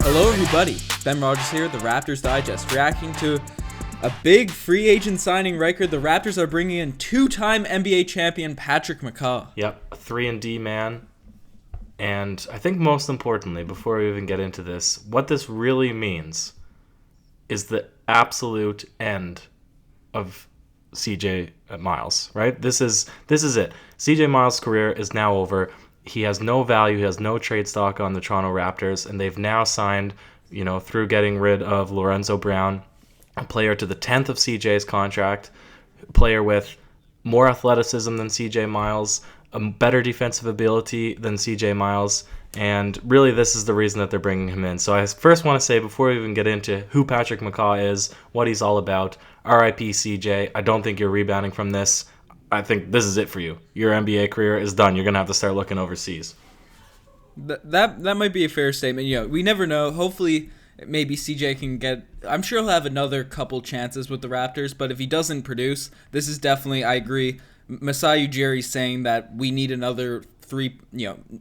Hello everybody, Ben Rogers here, the Raptors Digest, reacting to a big free agent signing record. The Raptors are bringing in two-time NBA champion Patrick McCaw. Yep, a 3-and-D man. And I think most importantly, before we even get into this, what this really means is the absolute end of CJ Miles, right? This is it. CJ Miles' career is now over. He has no value. He has no trade stock on the Toronto Raptors, and they've now signed, through getting rid of Lorenzo Brown, a player to the 10th of CJ's contract, a player with more athleticism than CJ Miles, a better defensive ability than CJ Miles, and really this is the reason that they're bringing him in. So I first want to say, before we even get into who Patrick McCaw is, what he's all about, RIP CJ, I don't think you're rebounding from this. I think this is it for you. Your NBA career is done. You're going to have to start looking overseas. That might be a fair statement. We never know. Hopefully, maybe CJ can get... I'm sure he'll have another couple chances with the Raptors, but if he doesn't produce, this is definitely, I agree, Masai Ujiri's saying that we need another three...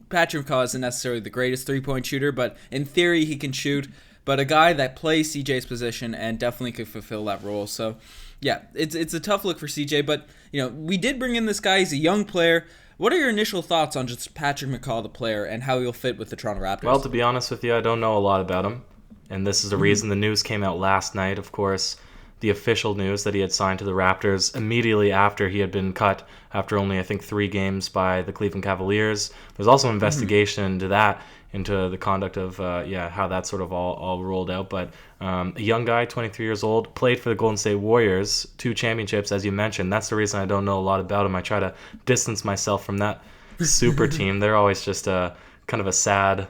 Patrick McCaw isn't necessarily the greatest three-point shooter, but in theory, he can shoot. But a guy that plays CJ's position and definitely could fulfill that role. So, yeah, it's a tough look for CJ, but we did bring in this guy. He's a young player. What are your initial thoughts on just Patrick McCaw, the player, and how he'll fit with the Toronto Raptors? Well, to be honest with you, I don't know a lot about him, and this is the reason the news came out last night. Of course, the official news that he had signed to the Raptors immediately after he had been cut after only, I think, 3 games by the Cleveland Cavaliers. There's also an investigation into that, into the conduct of how that sort of all rolled out. But a young guy, 23 years old, played for the Golden State Warriors, 2 championships, as you mentioned. That's the reason I don't know a lot about him. I try to distance myself from that super team. They're always just kind of a sad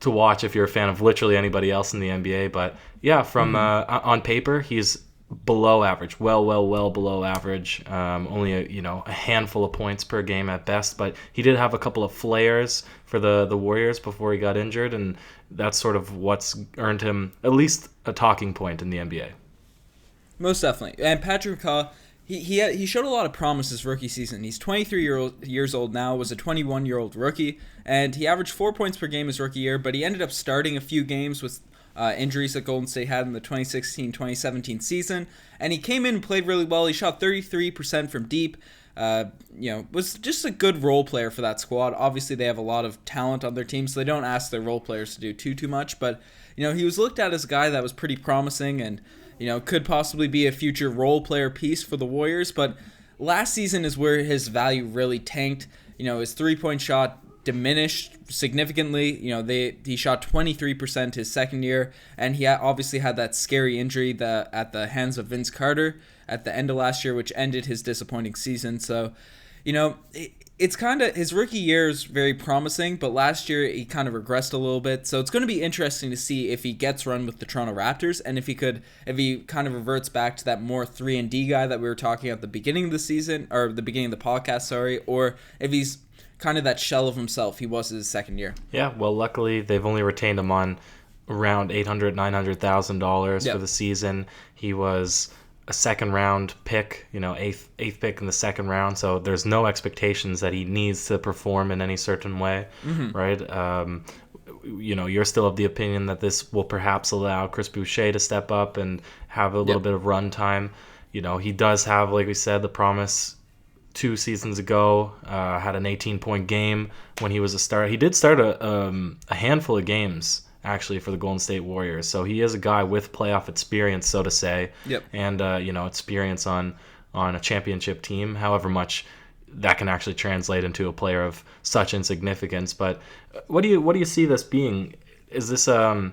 to watch if you're a fan of literally anybody else in the NBA. But yeah, from on paper, he's below average, well below average. Only a handful of points per game at best, but he did have a couple of flares for the Warriors before he got injured, and that's sort of what's earned him at least a talking point in the NBA. Most definitely. And Patrick McCaw, he showed a lot of promise his rookie season. He's 23 years old now, was a 21-year-old rookie, and he averaged 4 points per game his rookie year, but he ended up starting a few games with injuries that Golden State had in the 2016-2017 season, and he came in and played really well. He shot 33% from deep. Was just a good role player for that squad. Obviously, they have a lot of talent on their team, so they don't ask their role players to do too much. But he was looked at as a guy that was pretty promising, and could possibly be a future role player piece for the Warriors. But last season is where his value really tanked. His 3-point shot diminished significantly. He shot 23% his second year, and he obviously had that scary injury at the hands of Vince Carter at the end of last year, which ended his disappointing season. So, it's kind of, his rookie year is very promising, but last year he kind of regressed a little bit. So it's going to be interesting to see if he gets run with the Toronto Raptors, and if he kind of reverts back to that more 3-and-D guy that we were talking at the beginning of the season, or the beginning of the podcast, or if he's kind of that shell of himself he was his second year. Yeah, well, luckily they've only retained him on around $800,000-$900,000 for the season. He was a second-round pick, eighth pick in the second round, so there's no expectations that he needs to perform in any certain way, right? You're still of the opinion that this will perhaps allow Chris Boucher to step up and have a little bit of run time. He does have, like we said, the promise. 2 seasons ago, had an 18-point game when he was a starter. He did start a handful of games, actually, for the Golden State Warriors. So he is a guy with playoff experience, so to say, and experience on a championship team, however much that can actually translate into a player of such insignificance. But what do you see this being? Is this a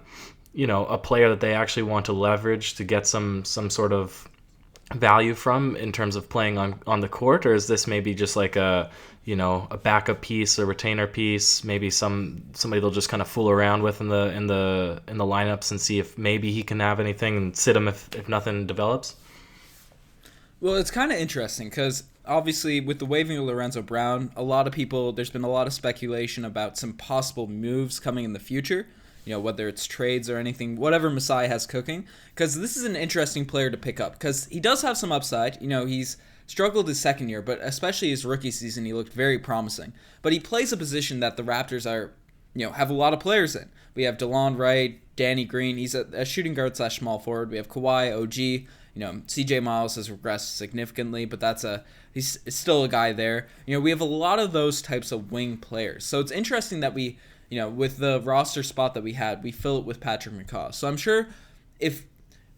player that they actually want to leverage to get some sort of value from in terms of playing on the court, or is this maybe just like a backup piece, a retainer piece, maybe somebody they'll just kind of fool around with in the lineups and see if maybe he can have anything and sit him if nothing develops? Well, it's kind of interesting because obviously with the waiving of Lorenzo Brown, there's been a lot of speculation about some possible moves coming in the future. Whether it's trades or anything, whatever Masai has cooking, because this is an interesting player to pick up, because he does have some upside. He's struggled his second year, but especially his rookie season, he looked very promising. But he plays a position that the Raptors are have a lot of players in. We have DeLon Wright, Danny Green. He's a shooting guard / small forward. We have Kawhi, OG. CJ Miles has regressed significantly, but he's still a guy there. We have a lot of those types of wing players. So it's interesting that we, with the roster spot that we had, we fill it with Patrick McCaw. So I'm sure if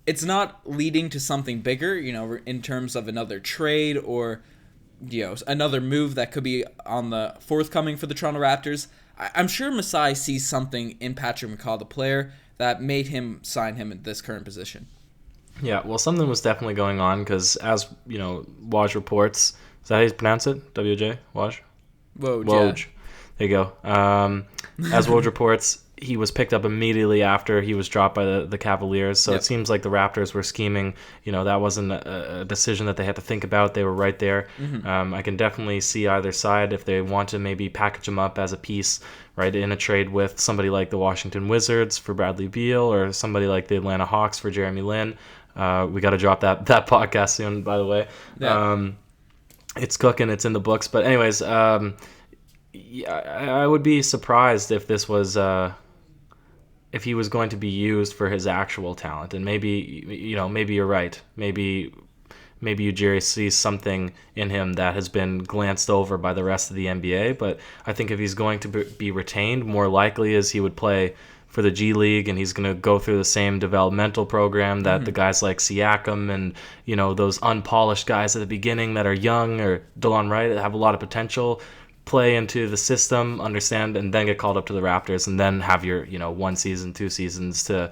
it's not leading to something bigger, in terms of another trade or, another move that could be on the forthcoming for the Toronto Raptors, I'm sure Masai sees something in Patrick McCaw, the player, that made him sign him in this current position. Yeah, well, something was definitely going on because, as Woj reports, is that how you pronounce it? WJ? Woj? Woj. Yeah. There you go. As Woj reports, he was picked up immediately after he was dropped by the Cavaliers. So It seems like the Raptors were scheming. That wasn't a decision that they had to think about. They were right there. Mm-hmm. I can definitely see either side if they want to maybe package him up as a piece, right, in a trade with somebody like the Washington Wizards for Bradley Beal or somebody like the Atlanta Hawks for Jeremy Lin. We got to drop that podcast soon, by the way. Yeah. It's cooking. It's in the books. But anyways, I would be surprised if this was if he was going to be used for his actual talent. And maybe you're right. Maybe Ujiri sees something in him that has been glanced over by the rest of the NBA. But I think if he's going to be retained, more likely is he would play for the G League, and he's going to go through the same developmental program that the guys like Siakam and those unpolished guys at the beginning that are young, or DeLon Wright, that have a lot of potential, play into the system, understand, and then get called up to the Raptors, and then have your 1 season, 2 seasons to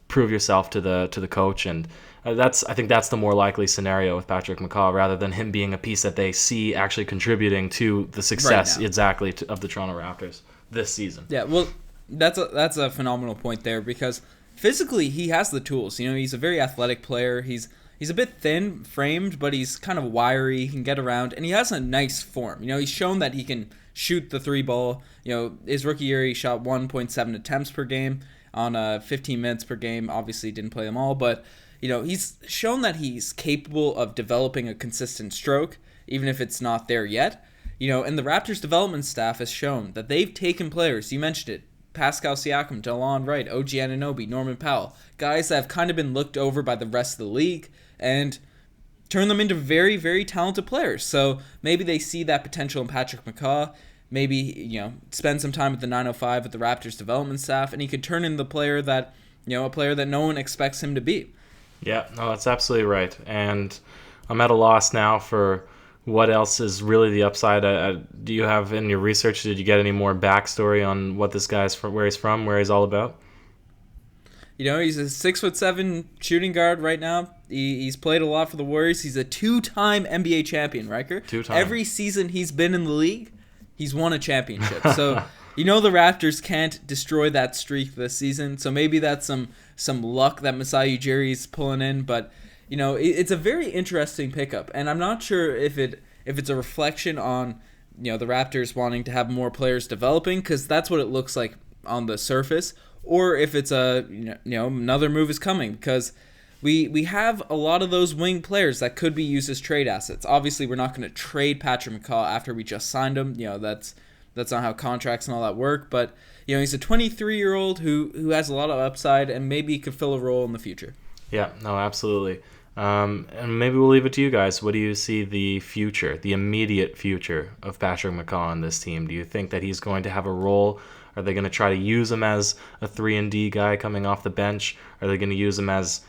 prove yourself to the coach. And I think that's the more likely scenario with Patrick McCaw, rather than him being a piece that they see actually contributing to the success of the Toronto Raptors this season. Yeah, well, that's a phenomenal point there, because physically he has the tools. He's a very athletic player. He's a bit thin framed, but he's kind of wiry. He can get around, and he has a nice form. He's shown that he can shoot the 3 ball. His rookie year he shot 1.7 attempts per game on 15 minutes per game. Obviously didn't play them all, but he's shown that he's capable of developing a consistent stroke, even if it's not there yet. And the Raptors development staff has shown that they've taken players, you mentioned it, Pascal Siakam, DeLon Wright, OG Anunoby, Norman Powell, guys that have kind of been looked over by the rest of the league, and turn them into very, very talented players. So maybe they see that potential in Patrick McCaw. Maybe, spend some time at the 905 with the Raptors development staff, and he could turn into the player that, a player that no one expects him to be. Yeah, no, that's absolutely right. And I'm at a loss now for what else is really the upside. Do you have in your research, did you get any more backstory on what this guy's from, where he's all about? He's a 6'7" shooting guard right now. He's played a lot for the Warriors. He's a 2-time NBA champion, Riker. 2-time. Every season he's been in the league, he's won a championship. So the Raptors can't destroy that streak this season. So maybe that's some luck that Masai Ujiri's pulling in. But it's a very interesting pickup, and I'm not sure if it's a reflection on the Raptors wanting to have more players developing, because that's what it looks like on the surface, or if it's another move is coming, because we have a lot of those wing players that could be used as trade assets. Obviously, we're not going to trade Patrick McCaw after we just signed him. That's not how contracts and all that work. But he's a 23-year-old who has a lot of upside and maybe could fill a role in the future. Yeah, no, absolutely. And maybe we'll leave it to you guys. What do you see the immediate future of Patrick McCaw on this team? Do you think that he's going to have a role? Are they going to try to use him as a 3-and-D guy coming off the bench? Are they going to use him as,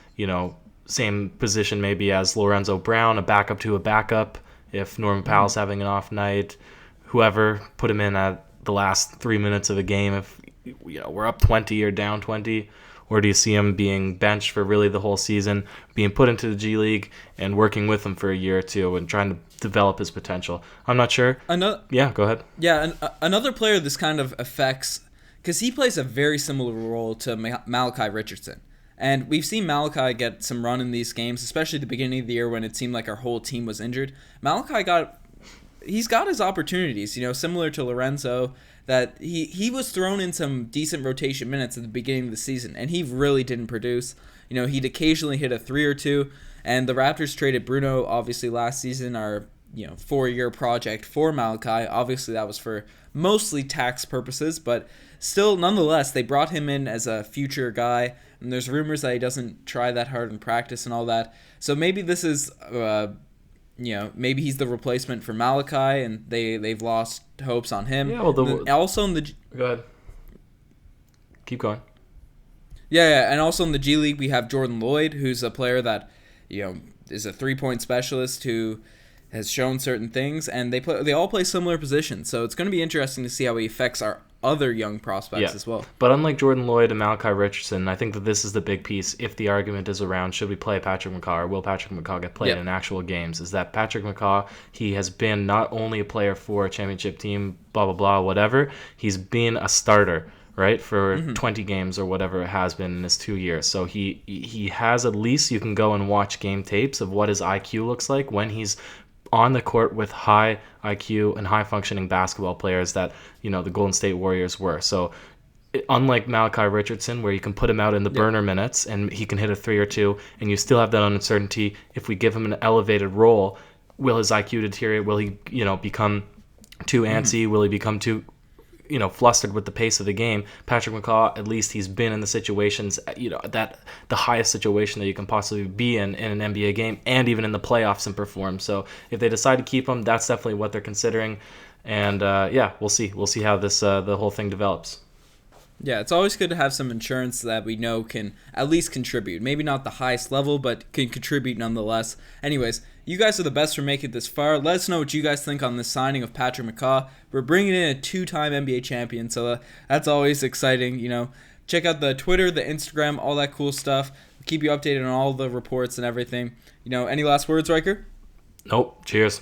same position maybe as Lorenzo Brown, a backup to a backup, if Norman Powell's having an off night? Whoever, put him in at the last 3 minutes of a game if we're up 20 or down 20. Or do you see him being benched for really the whole season, being put into the G League and working with him for a year or two and trying to develop his potential? I'm not sure. Yeah, go ahead. Yeah, another player this kind of affects, because he plays a very similar role to Malachi Richardson. And we've seen Malachi get some run in these games, especially at the beginning of the year when it seemed like our whole team was injured. Malachi got his opportunities, similar to Lorenzo, that he was thrown in some decent rotation minutes at the beginning of the season, and he really didn't produce. He'd occasionally hit a 3 or 2, and the Raptors traded Bruno, obviously last season, our 4-year project for Malachi. Obviously, that was for mostly tax purposes, but still, nonetheless, they brought him in as a future guy, and there's rumors that he doesn't try that hard in practice and all that. So maybe this is, maybe he's the replacement for Malachi, and they've lost hopes on him. Yeah, well, also in the... Go ahead. Keep going. Yeah, and also in the G League, we have Jordan Lloyd, who's a player that, is a 3-point specialist who has shown certain things, and they all play similar positions. So it's going to be interesting to see how he affects our other young prospects as well. But unlike Jordan Lloyd and Malachi Richardson, I think that this is the big piece. If the argument is around, should we play Patrick McCaw or will Patrick McCaw get played in actual games, is that Patrick McCaw, he has been not only a player for a championship team, blah, blah, blah, whatever, he's been a starter, right, for 20 games or whatever it has been in his 2 years. So he has, at least you can go and watch game tapes of what his IQ looks like when he's on the court with high IQ and high functioning basketball players that, the Golden State Warriors were. So unlike Malachi Richardson, where you can put him out in the burner minutes and he can hit a 3 or 2, and you still have that uncertainty, if we give him an elevated role, will his IQ deteriorate? Will he, become too antsy? Will he become too flustered with the pace of the game? Patrick McCaw, at least he's been in the situations, that the highest situation that you can possibly be in an NBA game, and even in the playoffs, and perform. So if they decide to keep him, that's definitely what they're considering. And we'll see. We'll see how this the whole thing develops. Yeah, it's always good to have some insurance that we know can at least contribute. Maybe not the highest level, but can contribute nonetheless. Anyways, you guys are the best for making it this far. Let us know what you guys think on this signing of Patrick McCaw. We're bringing in a 2-time NBA champion, so that's always exciting. Check out the Twitter, the Instagram, all that cool stuff. We'll keep you updated on all the reports and everything. Any last words, Ryker? Nope. Cheers.